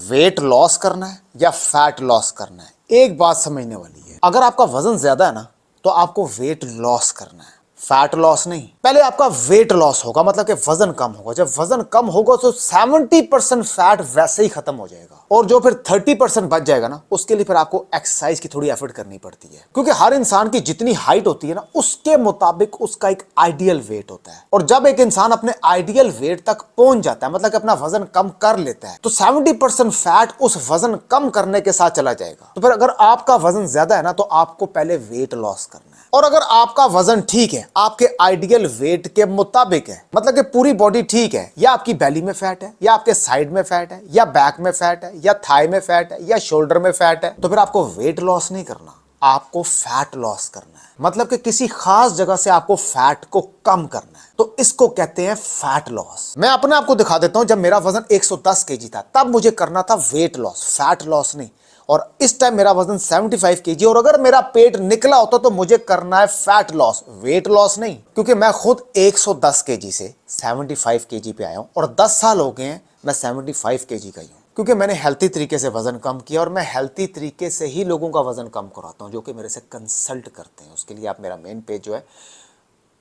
Weight loss करना है या फैट लॉस करना है, एक बात समझने वाली है। अगर आपका वजन ज्यादा है ना तो आपको वेट लॉस करना है, फैट लॉस नहीं। पहले आपका वेट लॉस होगा, मतलब कि वजन कम होगा। जब वजन कम होगा तो 70% फैट वैसे ही खत्म हो जाएगा, और जो फिर 30% बच जाएगा ना, उसके लिए फिर आपको एक्सरसाइज की थोड़ी एफर्ट करनी पड़ती है। क्योंकि हर इंसान की जितनी हाइट होती है ना, उसके मुताबिक उसका एक आइडियल वेट होता है। और जब एक इंसान अपने आइडियल वेट तक पहुंच जाता है, मतलब कि अपना वजन कम कर लेता है, तो 70% फैट उस वजन कम करने के साथ चला जाएगा। तो फिर अगर आपका वजन ज्यादा है ना, तो आपको पहले वेट लॉस करना है। और अगर आपका वजन ठीक है, आपके आइडियल वेट के मुताबिक है, मतलब कि पूरी बॉडी ठीक है, या आपकी बेली में फैट है, या आपके साइड में फैट है, या बैक में फैट है, या थाई में फैट है, या शोल्डर में फैट है, तो फिर आपको वेट लॉस नहीं करना, आपको फैट लॉस करना है। मतलब कि किसी खास जगह से आपको फैट को कम करना है, तो इसको कहते हैं फैट लॉस। मैं अपने आपको दिखा देता हूं, जब मेरा वजन 110 केजी था तब मुझे करना था वेट लॉस, फैट लॉस नहीं। और इस टाइम मेरा वजन 75 केजी, और अगर मेरा पेट निकला होता तो मुझे करना है फैट लॉस, वेट लॉस नहीं। क्योंकि मैं खुद 110 केजी से 75 केजी पे आया हूं, और 10 साल हो गए हैं मैं 75 केजी का ही हूं। क्योंकि मैंने हेल्थी तरीके से वजन कम किया, और मैं हेल्थी तरीके से ही लोगों का वजन कम कराता हूं जो कि मेरे से कंसल्ट करते हैं। उसके लिए आप मेरा मेन पेज जो है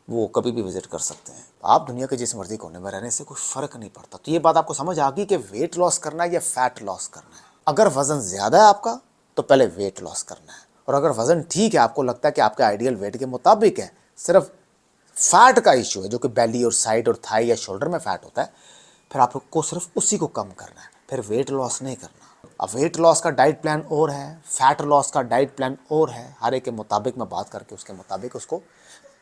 वो कभी भी विजिट कर सकते हैं। आप दुनिया के जिस मर्जी कोने में रहने से कोई फर्क नहीं पड़ता। तो ये बात आपको समझ आ गई कि वेट लॉस करना है या फैट लॉस करना है। अगर वजन ज्यादा है आपका तो पहले वेट लॉस करना है, और अगर वजन ठीक है, आपको लगता है कि आपके आइडियल वेट के मुताबिक है, सिर्फ फैट का इश्यू है जो कि बेली और साइड और थाई या शोल्डर में फैट होता है, फिर आपको सिर्फ उसी को कम करना है, फिर वेट लॉस नहीं करना। अब वेट लॉस का डाइट प्लान और है, फैट लॉस का डाइट प्लान और है। हर एक के मुताबिक मैं बात करके उसके मुताबिक उसको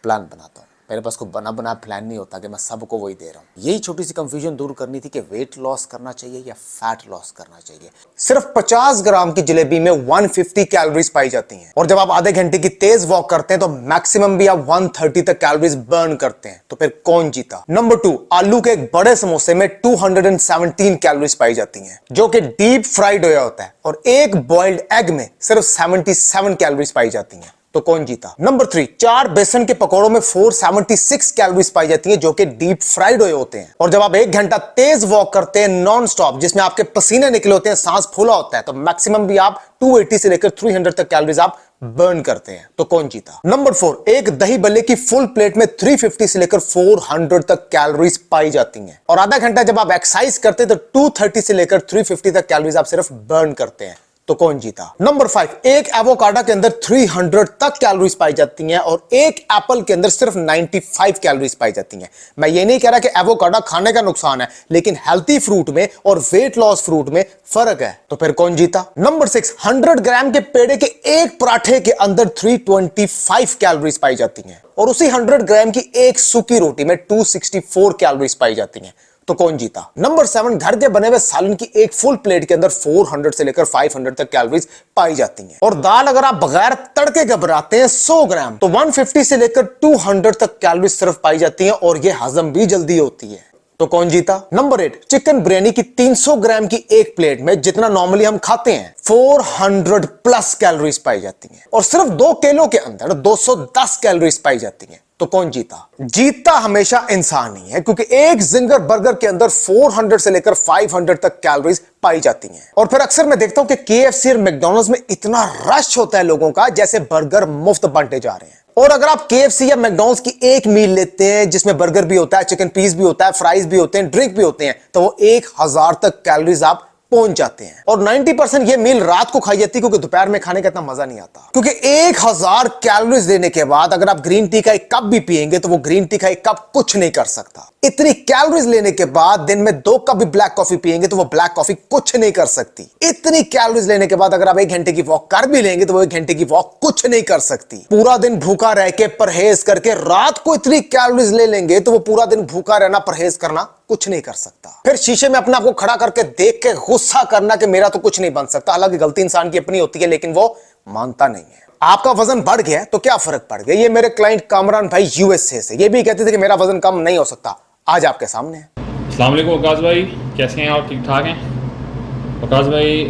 प्लान बनाता हूँ। मेरे पास कोई बना बना प्लान नहीं होता कि मैं सबको वही दे रहा हूँ। यही छोटी सी कंफ्यूजन दूर करनी थी कि वेट लॉस करना चाहिए या फैट लॉस करना चाहिए। सिर्फ 50 ग्राम की जलेबी में 150 कैलोरीज पाई जाती हैं, और जब आप आधे घंटे की तेज वॉक करते हैं तो मैक्सिमम भी आप 130 तक कैलोरीज बर्न करते हैं। तो फिर कौन जीता? नंबर 2, आलू के एक बड़े समोसे में 217 कैलोरीज पाई जाती हैं, जो कि डीप फ्राइड हुआ होता है, और एक बॉइल्ड एग में सिर्फ 77 कैलोरीज पाई जाती हैं। तो कौन जीता? नंबर 3, 4 बेसन के पकौड़ों में 476 कैलोरीज पाई जाती है, जो कि डीप फ्राइड हुए होते हैं। और जब आप 1 घंटा तेज वॉक करते हैं नॉन स्टॉप, जिसमें आपके पसीने निकले होते हैं, सांस फूला होता है, तो मैक्सिमम भी आप 280 से लेकर 300 तक कैलोरीज आप बर्न करते हैं। तो कौन जीता? नंबर 4, एक दही बल्ले की फुल प्लेट में 350 से लेकर 400 तक कैलोरीज पाई जाती हैं, और आधा घंटा जब आप एक्सरसाइज करते हैं तो 230 से लेकर 350 तक कैलोरीज आप सिर्फ बर्न करते हैं। तो कौन जीता? नंबर 5, एक एवोकाडो के अंदर 300 तक कैलोरीज पाई जाती हैं, और एक एप्पल के अंदर सिर्फ 95 कैलोरीज पाई जाती हैं। मैं ये नहीं कह रहा कि एवोकाडो खाने का नुकसान है, लेकिन हेल्थी फ्रूट में और वेट लॉस फ्रूट में फर्क है। तो फिर कौन जीता? नंबर 6, 100 ग्राम के पेड़े के एक पराठे के अंदर 325 कैलोरीज पाई जाती हैं, और उसी 100 ग्राम की एक सूखी रोटी में 264 कैलोरीज पाई जाती हैं। तो कौन जीता? नंबर 7, घर के बने हुए सालन की एक फुल प्लेट के अंदर 400 से लेकर 500 तक कैलोरीज पाई जाती हैं, और दाल अगर आप बगैर तड़के के बनाते हैं 100 ग्राम, तो 150 से लेकर 200 तक कैलोरीज सिर्फ पाई जाती हैं, और यह हजम भी जल्दी होती है। तो कौन जीता? नंबर 8, चिकन बिरयानी की 300 ग्राम की एक प्लेट में, जितना नॉर्मली हम खाते हैं, 400 प्लस कैलोरीज पाई जाती हैं, और सिर्फ 2 किलो के अंदर 210 कैलोरीज पाई जाती हैं। तो कौन जीता? जीता हमेशा इंसान ही है, क्योंकि एक जिंगर बर्गर के अंदर 400 से लेकर 500 तक कैलोरीज पाई जाती हैं। और फिर अक्सर मैं देखता हूं कि KFC और मैकडॉनल्ड्स में इतना रश होता है लोगों का, जैसे बर्गर मुफ्त बांटे जा रहे हैं। और अगर आप KFC या मैकडॉनल्ड्स की एक मील लेते हैं, जिसमें बर्गर भी होता है, चिकन पीस भी होता है, फ्राइज भी होते हैं, ड्रिंक भी होते हैं, तो वो 1000 तक कैलोरीज आप पहुंच जाते हैं। और 90% ये मील रात को खाई जाती है, क्योंकि दोपहर में खाने का इतना मजा नहीं आता। क्योंकि 1000 कैलोरीज लेने के बाद अगर आप ग्रीन टी का एक कप भी पिएंगे तो वो ग्रीन टी का एक कप कुछ नहीं कर सकता। इतनी कैलोरीज लेने के बाद दिन में 2 कप भी ब्लैक कॉफी पिएंगे तो वो ब्लैक कॉफी कुछ नहीं कर सकती। इतनी कैलोरीज लेने के बाद अगर आप 1 घंटे की वॉक कर भी लेंगे तो वो 1 घंटे की वॉक कुछ नहीं कर सकती। पूरा दिन भूखा रह के परहेज करके रात को इतनी कैलोरीज ले लेंगे तो वो पूरा दिन भूखा रहना, परहेज करना कुछ नहीं कर सकता। फिर शीशे में अपने आप को खड़ा करके देख के गुस्सा करना कि मेरा तो कुछ नहीं बन सकता। हालांकि गलती इंसान की अपनी होती है, लेकिन वो मानता नहीं है। आपका वजन बढ़ गया तो क्या फर्क पड़ गया? ये मेरे क्लाइंट कामरान भाई USA से, ये भी कहते थे कि मेरा वजन कम नहीं हो सकता। आज आपके सामने है। अस्सलाम वालेकुम वकास भाई, कैसे हैं आप? ठीक ठाक हैं वकास भाई?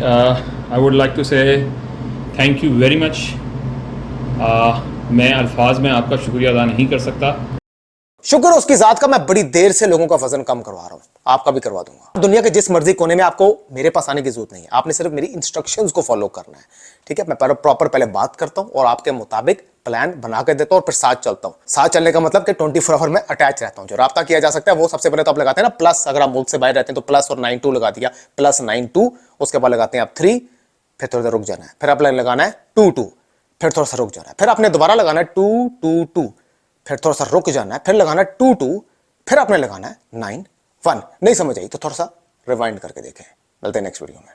आई वुड लाइक टू से थैंक यू वेरी मच। मैं अल्फाज में आपका शुक्रिया अदा नहीं कर सकता। शुक्र उसकी जात का, मैं बड़ी देर से लोगों का वजन कम करवा रहा हूं, आपका भी करवा दूंगा। दुनिया के जिस मर्जी कोने में आपको मेरे पास आने की जरूरत नहीं है, आपने सिर्फ मेरी इंस्ट्रक्शंस को फॉलो करना है, ठीक है। मैं प्रॉपर पहले बात करता हूं और आपके मुताबिक प्लान बना कर देता हूं और फिर साथ चलता हूं। साथ चलने का मतलब कि 24 आवर में अटैच रहता हूं। जो राब्ता किया जा सकता है वो सबसे पहले तो आप लगाते हैं ना प्लस, अगर आप मुल्क से बाहर रहते हैं तो प्लस और 92 लगा दिया, +92, उसके बाद लगाते हैं आप 3, फिर थोड़ा सा रुक जाना है, फिर आपने लगाना है 22, फिर थोड़ा सा रुक जाना है, फिर आपने दोबारा लगाना है 222, फिर थोड़ा सा रुक जाना है, फिर लगाना है 22, फिर आपने लगाना है 91। नहीं समझ आई तो थोड़ा सा रिवाइंड करके देखें। मिलते हैं नेक्स्ट वीडियो में।